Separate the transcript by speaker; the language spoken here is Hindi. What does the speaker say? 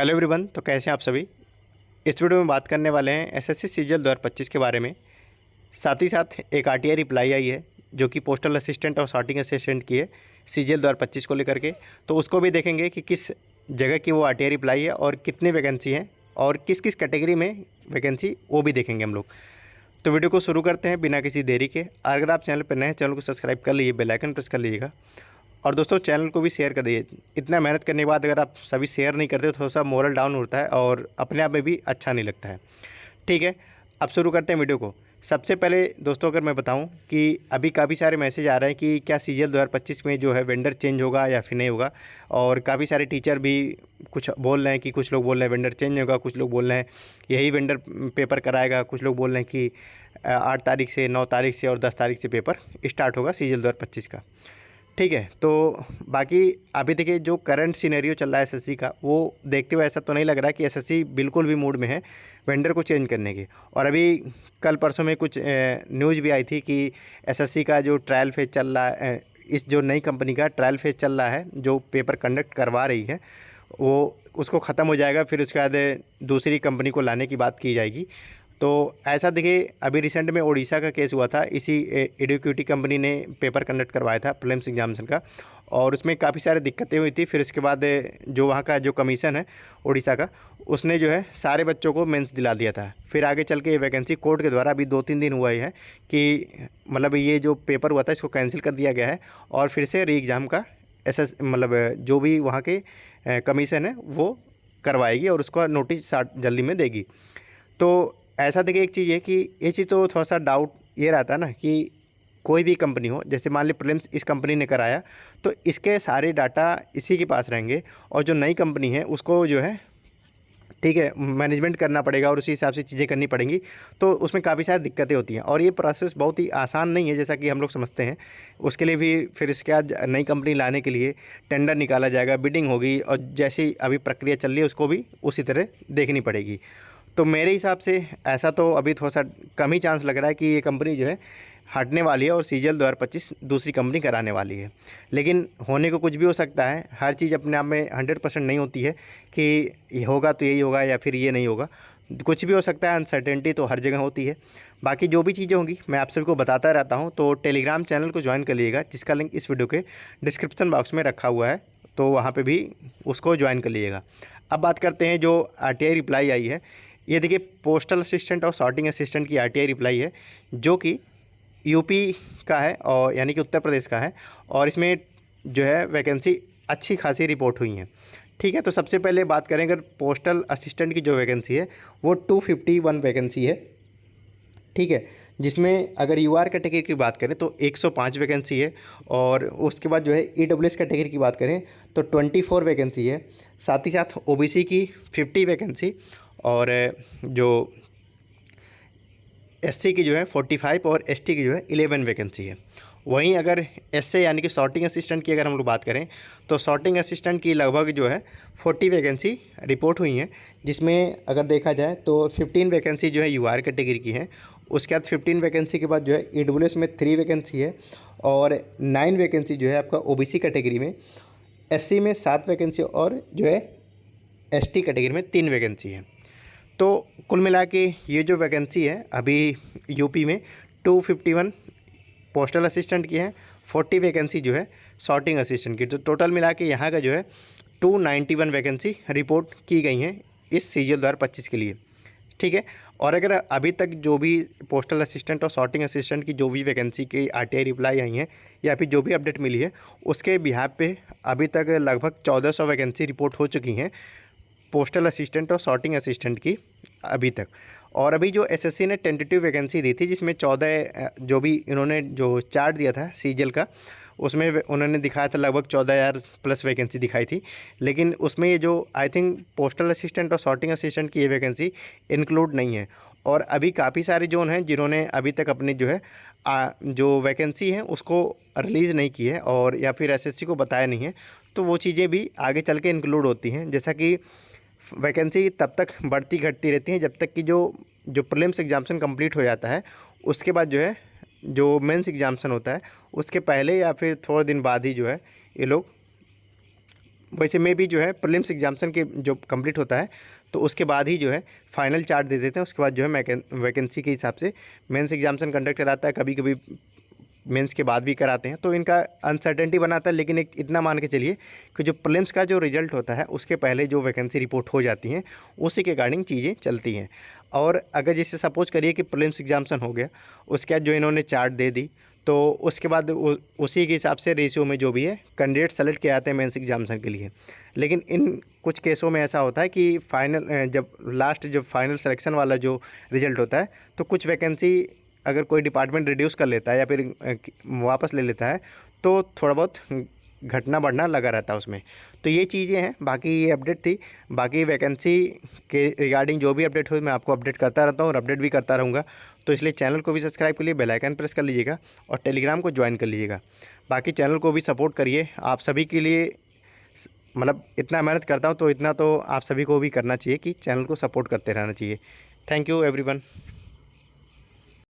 Speaker 1: Hello everyone. तो कैसे हैं आप सभी। इस वीडियो में बात करने वाले हैं एसएससी सीजीएल 2025 के बारे में। साथ ही साथ एक आरटीआई रिप्लाई आई है जो कि पोस्टल असिस्टेंट और सॉर्टिंग असिस्टेंट की है सीजीएल 2025 को लेकर के। तो उसको भी देखेंगे कि किस जगह की वो आरटीआई रिप्लाई है और कितनी वैकेंसी हैं और किस किस कैटेगरी में वैकेंसी वो भी देखेंगे हम लोग। तो वीडियो को शुरू करते हैं बिना किसी देरी के। अगर आप चैनल पर नए हैं चैनल को सब्सक्राइब कर लीजिए, बेल आइकन प्रेस कर लीजिएगा और दोस्तों चैनल को भी शेयर कर दीजिए। इतना मेहनत करने के बाद अगर आप सभी शेयर नहीं करते तो थोड़ा सा मोरल डाउन होता है और अपने आप में भी अच्छा नहीं लगता है। ठीक है, अब शुरू करते हैं वीडियो को। सबसे पहले दोस्तों अगर मैं बताऊं कि अभी काफ़ी सारे मैसेज आ रहे हैं कि क्या सीजीएल 2025 में जो है वेंडर चेंज होगा या फिर नहीं होगा। और काफ़ी सारे टीचर भी कुछ बोल रहे हैं कि कुछ लोग बोल रहे हैं वेंडर चेंज होगा, कुछ लोग बोल रहे हैं यही वेंडर पेपर कराएगा, कुछ लोग बोल रहे हैं कि 8 तारीख से 9 तारीख से और 10 तारीख से पेपर स्टार्ट होगा सीजीएल 2025 का। ठीक है, तो बाकी अभी देखिए जो करंट सिनेरियो चल रहा है एसएससी का, वो देखते हुए ऐसा तो नहीं लग रहा है कि एसएससी बिल्कुल भी मूड में है वेंडर को चेंज करने की। और अभी कल परसों में कुछ न्यूज़ भी आई थी कि एसएससी का जो ट्रायल फेज चल रहा है, इस जो नई कंपनी का ट्रायल फेज चल रहा है जो पेपर कंडक्ट करवा रही है, वो उसको ख़त्म हो जाएगा, फिर उसके बाद दूसरी कंपनी को लाने की बात की जाएगी। तो ऐसा देखिए अभी रिसेंट में उड़ीसा का केस हुआ था, इसी एडुक्यूटी कंपनी ने पेपर कंडक्ट करवाया था प्रीलिम्स एग्जामिनेशन का और उसमें काफ़ी सारी दिक्कतें हुई थी। फिर उसके बाद जो वहाँ का जो कमीशन है उड़ीसा का, उसने जो है सारे बच्चों को मेंस दिला दिया था। फिर आगे चल के ये वैकेंसी कोर्ट के द्वारा अभी 2-3 दिन हुआ ही है कि मतलब ये जो पेपर हुआ था इसको कैंसिल कर दिया गया है और फिर से री एग्ज़ाम का मतलब जो भी वहाँ के कमीशन है वो करवाएगी और उसका नोटिस जल्दी में देगी। तो ऐसा देखिए एक चीज़ है कि ये चीज़ तो थोड़ा सा डाउट ये रहता है ना कि कोई भी कंपनी हो, जैसे मान ली प्रीलिम्स इस कंपनी ने कराया तो इसके सारे डाटा इसी के पास रहेंगे और जो नई कंपनी है उसको जो है ठीक है मैनेजमेंट करना पड़ेगा और उसी हिसाब से चीज़ें करनी पड़ेंगी। तो उसमें काफ़ी सारी दिक्कतें होती हैं और ये प्रोसेस बहुत ही आसान नहीं है जैसा कि हम लोग समझते हैं। उसके लिए भी फिर इसके बाद नई कंपनी लाने के लिए टेंडर निकाला जाएगा, बिडिंग होगी और जैसी अभी प्रक्रिया चल रही है उसको भी उसी तरह देखनी पड़ेगी। तो मेरे हिसाब से ऐसा तो अभी थोड़ा सा कम ही चांस लग रहा है कि ये कंपनी जो है हटने वाली है और सीजीएल 2025 दूसरी कंपनी कराने वाली है। लेकिन होने को कुछ भी हो सकता है, हर चीज़ अपने आप में 100% नहीं होती है कि ये होगा तो यही होगा या फिर ये नहीं होगा, कुछ भी हो सकता है। अनसर्टेनिटी तो हर जगह होती है। बाकी जो भी चीज़ें होंगी मैं आप सभी को बताता रहता हूँ। तो टेलीग्राम चैनल को ज्वाइन कर लीजिएगा जिसका लिंक इस वीडियो के डिस्क्रिप्शन बॉक्स में रखा हुआ है, तो वहाँ पर भी उसको ज्वाइन कर लीजिएगा। अब बात करते हैं जो आरटीआई रिप्लाई आई है। ये देखिए पोस्टल असिस्टेंट और सॉर्टिंग असिस्टेंट की आरटीआई रिप्लाई है जो कि यूपी का है और यानी कि उत्तर प्रदेश का है और इसमें जो है वैकेंसी अच्छी खासी रिपोर्ट हुई हैं। ठीक है, तो सबसे पहले बात करें अगर पोस्टल असिस्टेंट की जो वैकेंसी है वो 251 वैकेंसी है। ठीक है, जिसमें अगर यूआर कैटेगरी की बात करें तो 105 वैकेंसी है और उसके बाद जो है ईडब्ल्यूएस कैटेगरी की बात करें तो 24 वैकेंसी है। साथ ही साथ ओबीसी की 50 वैकेंसी और जो एससी की जो है 45 और एसटी की जो है 11 वैकेंसी है। वहीं अगर एसए यानी कि सॉर्टिंग असिस्टेंट की अगर हम लोग बात करें तो सॉर्टिंग असिस्टेंट की लगभग जो है 40 वैकेंसी रिपोर्ट हुई हैं, जिसमें अगर देखा जाए तो 15 वैकेंसी जो है यूआर कैटेगरी की है। उसके बाद 15 वैकेंसी के बाद जो है ईडब्ल्यूएस में 3 वैकेंसी है और 9 वैकेंसी जो है आपका ओबीसी कैटेगरी में, एससी में 7 वैकेंसी और जो है एसटी कैटेगरी में 3 वैकेंसी है। तो कुल मिला के ये जो वैकेंसी है अभी यूपी में 251 पोस्टल असिस्टेंट की है, 40 वैकेंसी जो है सॉर्टिंग असिस्टेंट की। तो टोटल मिला के यहाँ का जो है 291 वैकेंसी रिपोर्ट की गई हैं इस सीजीएल 2025 के लिए। ठीक है, और अगर अभी तक जो भी पोस्टल असिस्टेंट और सॉर्टिंग असिस्टेंट की जो भी वैकेंसी की आरटीआई रिप्लाई आई हैं या फिर जो भी अपडेट मिली है उसके बिहाफ पे अभी तक लगभग 1400 वैकेंसी रिपोर्ट हो चुकी हैं पोस्टल असिस्टेंट और सॉर्टिंग असिस्टेंट की अभी तक। और अभी जो एसएससी ने टेंटेटिव वैकेंसी दी थी जिसमें 14 जो भी इन्होंने जो चार्ट दिया था सीजीएल का, उसमें उन्होंने दिखाया था लगभग 14,000 प्लस वैकेंसी दिखाई थी। लेकिन उसमें ये जो आई थिंक पोस्टल असिस्टेंट और सॉर्टिंग असिस्टेंट की ये वैकेंसी इंक्लूड नहीं है। और अभी काफ़ी सारे जोन हैं जिन्होंने अभी तक अपनी जो है जो वैकेंसी है उसको रिलीज़ नहीं की है और या फिर एसएससी को बताया नहीं है। तो वो चीज़ें भी आगे चल के इंक्लूड होती हैं। जैसा कि वैकेंसी तब तक बढ़ती घटती रहती हैं जब तक कि जो प्रीलिम्स एग्जामिनेशन कंप्लीट हो जाता है, उसके बाद जो है जो मेंस एग्जामिनेशन होता है उसके पहले या फिर थोड़े दिन बाद ही जो है ये लोग वैसे में भी जो है प्रीलिम्स एग्जामिनेशन के जो कंप्लीट होता है तो उसके बाद ही जो है फाइनल चार्ट दे देते हैं। उसके बाद जो है वैकेंसी के हिसाब से मेंस एग्जामिनेशन कंडक्ट कराता है, कभी कभी मेंस के बाद भी कराते हैं, तो इनका अनसर्टेनिटी बनाता है। लेकिन एक इतना मान के चलिए कि जो प्रीलिम्स का जो रिजल्ट होता है उसके पहले जो वैकेंसी रिपोर्ट हो जाती हैं उसी के अकॉर्डिंग चीज़ें चलती हैं। और अगर जैसे सपोज करिए कि प्रीलिम्स एग्जामिनेशन हो गया, उसके बाद जो इन्होंने चार्ट दे दी तो उसके बाद उसी के हिसाब से रेशियो में जो भी है कैंडिडेट सेलेक्ट किए जाते हैं मेंस एग्जामिनेशन के लिए। लेकिन इन कुछ केसों में ऐसा होता है कि फाइनल जब फाइनल सिलेक्शन वाला जो रिजल्ट होता है तो कुछ वैकेंसी अगर कोई डिपार्टमेंट रिड्यूस कर लेता है या फिर वापस ले लेता है तो थोड़ा बहुत घटना बढ़ना लगा रहता है उसमें। तो ये चीज़ें हैं, बाकी ये अपडेट थी। बाकी वैकेंसी के रिगार्डिंग जो भी अपडेट हुई मैं आपको अपडेट करता रहता हूँ और अपडेट भी करता रहूँगा। तो इसलिए चैनल को भी सब्सक्राइब कर लिए, बेल आइकन प्रेस कर लीजिएगा और टेलीग्राम को ज्वाइन कर लीजिएगा। बाकी चैनल को भी सपोर्ट करिए, आप सभी के लिए मतलब इतना मेहनत करता हूँ तो इतना तो आप सभी को भी करना चाहिए कि चैनल को सपोर्ट करते रहना चाहिए। Thank you everyone.